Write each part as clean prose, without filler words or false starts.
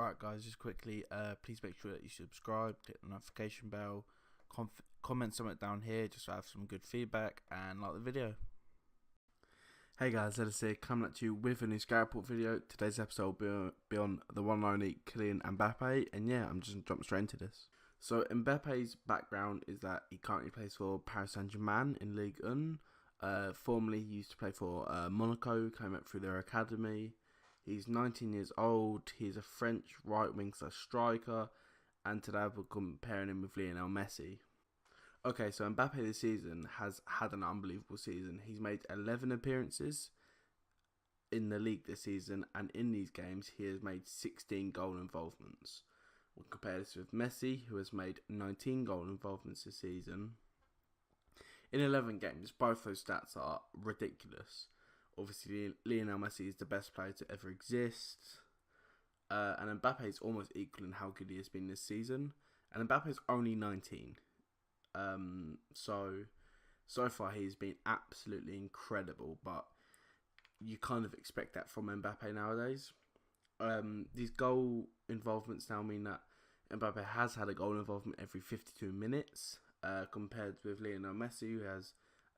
Alright guys, just quickly, please make sure that you subscribe, click the notification bell, comment something down here just to have some good feedback, and like the video. Hey guys, Ellis here, coming at you with a new scout report video. Today's episode will be on the one and only Kylian Mbappe, and yeah, I'm just going to jump straight into this. So Mbappe's background is that he currently plays for Paris Saint-Germain in Ligue 1. Formerly he used to play for Monaco, came up through their academy. He's 19 years old, he's a French right-wing striker, and today we're comparing him with Lionel Messi. Okay, so Mbappe this season has had an unbelievable season. He's made 11 appearances in the league this season, and in these games he has made 16 goal involvements. We'll compare this with Messi, who has made 19 goal involvements this season. In 11 games, both those stats are ridiculous. Obviously, Lionel Messi is the best player to ever exist. And Mbappe is almost equaling how good he has been this season. And Mbappe is only 19. So far he's been absolutely incredible. But you kind of expect that from Mbappe nowadays. These goal involvements now mean that Mbappe has had a goal involvement every 52 minutes. Compared with Lionel Messi, who has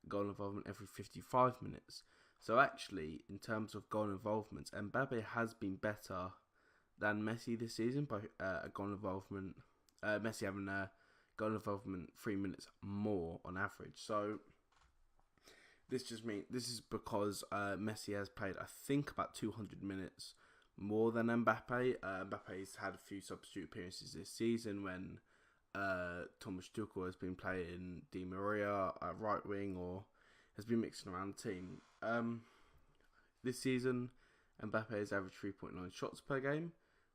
goal involvement every 55 minutes. So actually, in terms of goal involvements, Mbappe has been better than Messi this season by a goal involvement. Messi having a goal involvement 3 minutes more on average. So this is because Messi has played, I think, about 200 minutes more than Mbappe. Mbappe's had a few substitute appearances this season when Thomas Tuchel has been playing Di Maria at right wing or has been mixing around the team. This season, Mbappe has averaged 3.9 shots per game,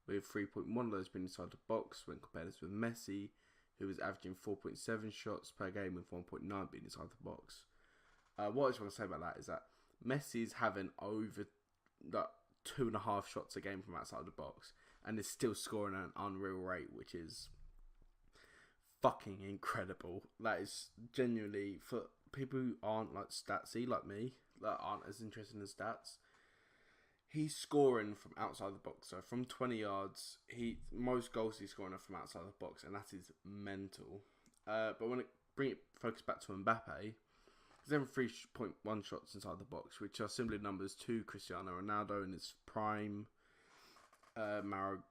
with 3.1 of those being inside the box when compared with Messi, who is averaging 4.7 shots per game with 1.9 being inside the box. What I just want to say about that is that Messi's having over 2.5 shots a game from outside the box and is still scoring at an unreal rate, which is fucking incredible. That is genuinely, for people who aren't like statsy like me, that aren't as interested in stats, he's scoring from outside the box. So from 20 yards, most goals he's scoring are from outside the box, and that is mental. But when focus back to Mbappe, he's having 3.1 shots inside the box, which are similar numbers to Cristiano Ronaldo in his prime.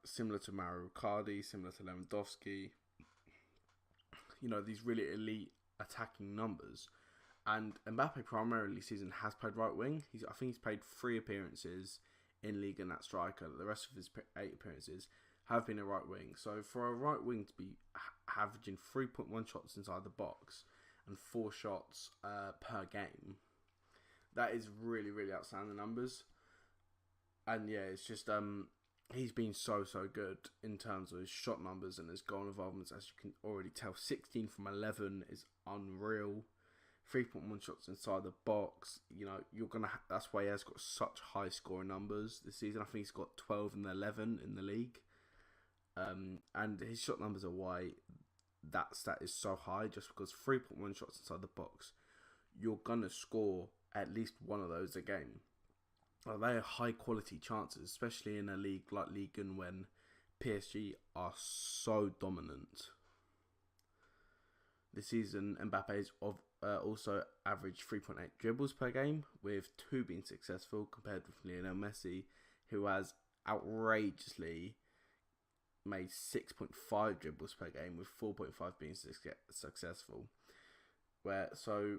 Similar to Mauro Icardi, similar to Lewandowski. You know, these really elite attacking numbers. And Mbappe primarily season has played right wing. I think he's played 3 appearances in Ligue 1 at striker. The rest of his 8 appearances have been a right wing. So for a right wing to be averaging 3.1 shots inside the box and 4 shots per game, that is really, really outstanding numbers. And yeah, it's just he's been so good in terms of his shot numbers and his goal involvements. As you can already tell, 16 from 11 is unreal. 3.1 shots inside the box. You know, that's why he has got such high scoring numbers this season. I think he's got 12 and 11 in the league. And his shot numbers are why that stat is so high, just because 3.1 shots inside the box, you're gonna score at least one of those a game. Well, they are high quality chances, especially in a league like Ligue 1 when PSG are so dominant. This season, Mbappe's also averaged 3.8 dribbles per game, with 2 being successful, compared with Lionel Messi, who has outrageously made 6.5 dribbles per game, with 4.5 being successful. So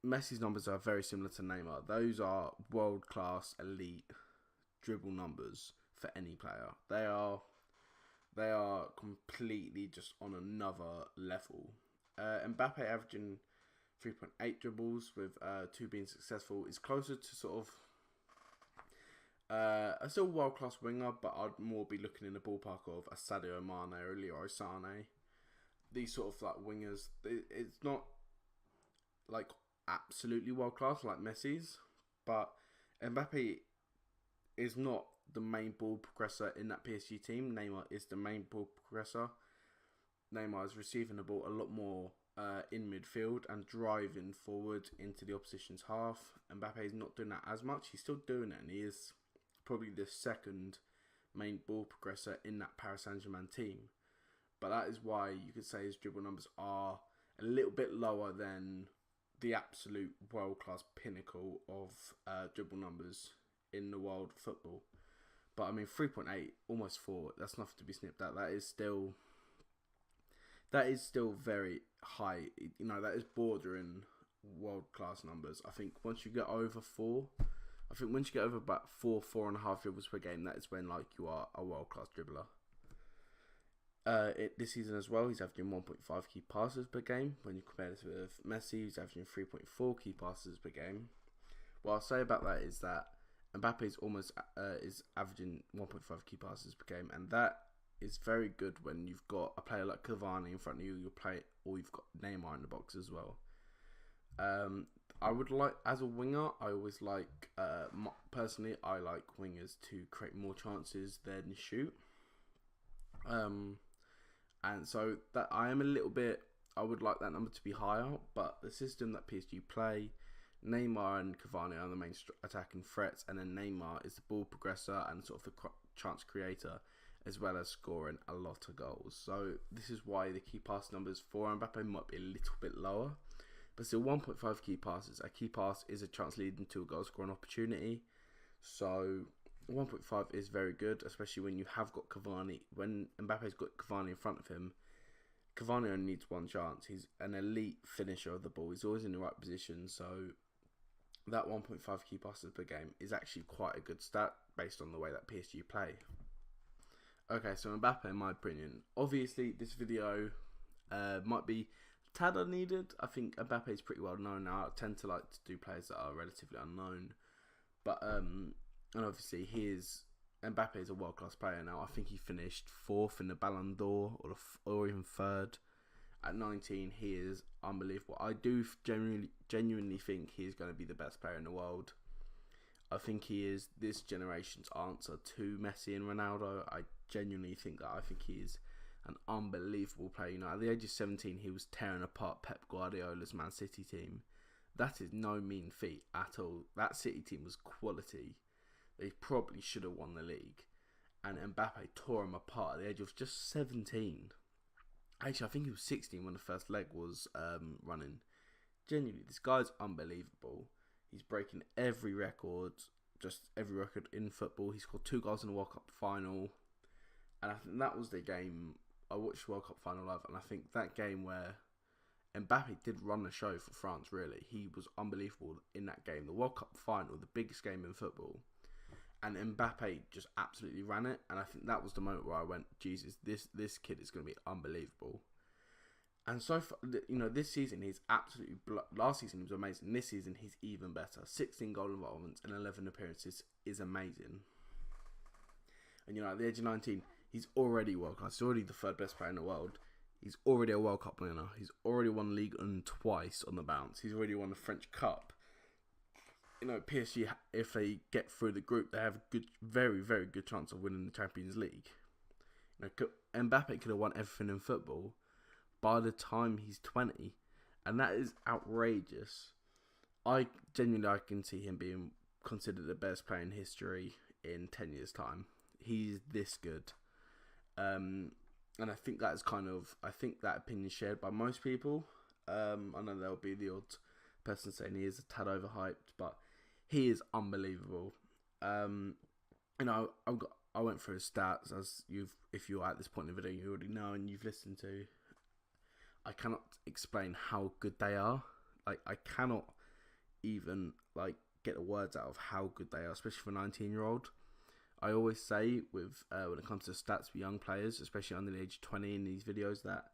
Messi's numbers are very similar to Neymar. Those are world-class, elite dribble numbers for any player. They are completely just on another level. Mbappe averaging 3.8 dribbles with 2 being successful is closer to sort of a still world-class winger, but I'd more be looking in the ballpark of a Sadio Mane or Leroy Sané. These sort of like wingers, it's not like absolutely world-class like Messi's, but Mbappe is not the main ball progressor in that PSG team. Neymar is the main ball progressor. Neymar is receiving the ball a lot more in midfield and driving forward into the opposition's half. Mbappe is not doing that as much. He's still doing it, and he is probably the second main ball progressor in that Paris Saint-Germain team. But that is why you could say his dribble numbers are a little bit lower than the absolute world-class pinnacle of dribble numbers in the world of football. But I mean, 3.8, almost 4, that's nothing to be snipped at. That is still very high. You know, that is bordering world-class numbers. I think once you get over 4, once you get over about 4.5 dribbles per game, that is when like you are a world-class dribbler. This season as well, he's averaging 1.5 key passes per game. When you compare this with Messi, he's averaging 3.4 key passes per game. What I'll say about that is that Mbappe is almost is averaging 1.5 key passes per game, and that is very good when you've got a player like Cavani in front of you. Or you've got Neymar in the box as well. I would like, as a winger, I always like, personally, I like wingers to create more chances than shoot. And so that I am a little bit, I would like that number to be higher, but the system that PSG play, Neymar and Cavani are the main attacking threats, and then Neymar is the ball progressor and sort of the chance creator, as well as scoring a lot of goals. So this is why the key pass numbers for Mbappe might be a little bit lower, but still 1.5 key passes. A key pass is a chance leading to a goal scoring opportunity. So 1.5 is very good, especially when you have got Cavani. When Mbappe's got Cavani in front of him, Cavani only needs one chance. He's an elite finisher of the ball. He's always in the right position. So that 1.5 key passes per game is actually quite a good stat based on the way that PSG play. Okay, so Mbappe, in my opinion, obviously this video might be tad unneeded. I think Mbappe is pretty well known now. I tend to like to do players that are relatively unknown, but and obviously Mbappe is a world-class player now. I think he finished 4th in the Ballon d'Or or even 3rd. At 19, he is unbelievable. I do genuinely think he is going to be the best player in the world. I think he is this generation's answer to Messi and Ronaldo. I genuinely think that. I think he is an unbelievable player. You know, at the age of 17, he was tearing apart Pep Guardiola's Man City team. That is no mean feat at all. That City team was quality. They probably should have won the league. And Mbappe tore him apart at the age of just 17. Actually, I think he was 16 when the first leg was running. Genuinely, this guy's unbelievable. He's breaking every record, just every record in football. He scored 2 goals in the World Cup final. And I think that was the game. I watched the World Cup final live, and I think that game where Mbappe did run the show for France, really. He was unbelievable in that game. The World Cup final, the biggest game in football. And Mbappe just absolutely ran it. And I think that was the moment where I went, Jesus, this kid is going to be unbelievable. And so far, you know, this season he's absolutely... Last season he was amazing. This season he's even better. 16 goal involvements and 11 appearances is amazing. And, you know, at the age of 19, he's already world class. He's already the 3rd best player in the world. He's already a World Cup winner. He's already won Ligue 1 twice on the bounce. He's already won the French Cup. You know, PSG, if they get through the group, they have a good, very, very good chance of winning the Champions League. You know, Mbappe could have won everything in football by the time he's 20, and that is outrageous. I can see him being considered the best player in history in 10 years' time. He's this good. And I think that is that opinion shared by most people. I know there'll be the odd person saying he is a tad overhyped, but he is unbelievable. You know, I went through his stats, as if you're at this point in the video, you already know and you've listened to. I cannot explain how good they are. Like, I cannot even get the words out of how good they are, especially for a 19-year-old. I always say when it comes to stats for young players, especially under the age of 20 in these videos, that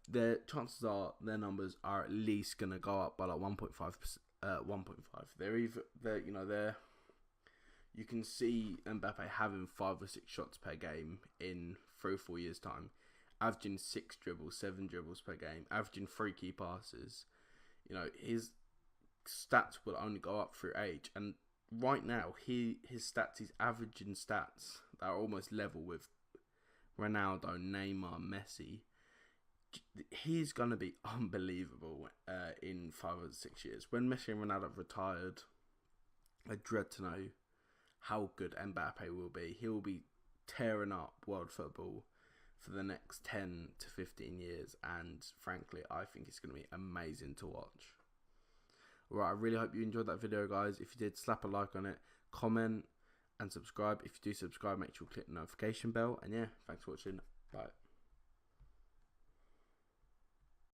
their chances are their numbers are at least gonna go up by like 1.5. 1.5. You can see Mbappe having 5 or 6 shots per game in 3 or 4 years' time, averaging 6 dribbles, 7 dribbles per game, averaging 3 key passes. You know, his stats will only go up through age, and right now he's averaging stats that are almost level with Ronaldo, Neymar, Messi. He's going to be unbelievable in 5 or 6 years. When Messi and Ronaldo have retired, I dread to know how good Mbappe will be. He will be tearing up world football for the next 10 to 15 years, and frankly, I think it's going to be amazing to watch. Alright, I really hope you enjoyed that video, guys. If you did, slap a like on it, comment, and subscribe. If you do subscribe, make sure you click the notification bell. And yeah, thanks for watching. Bye.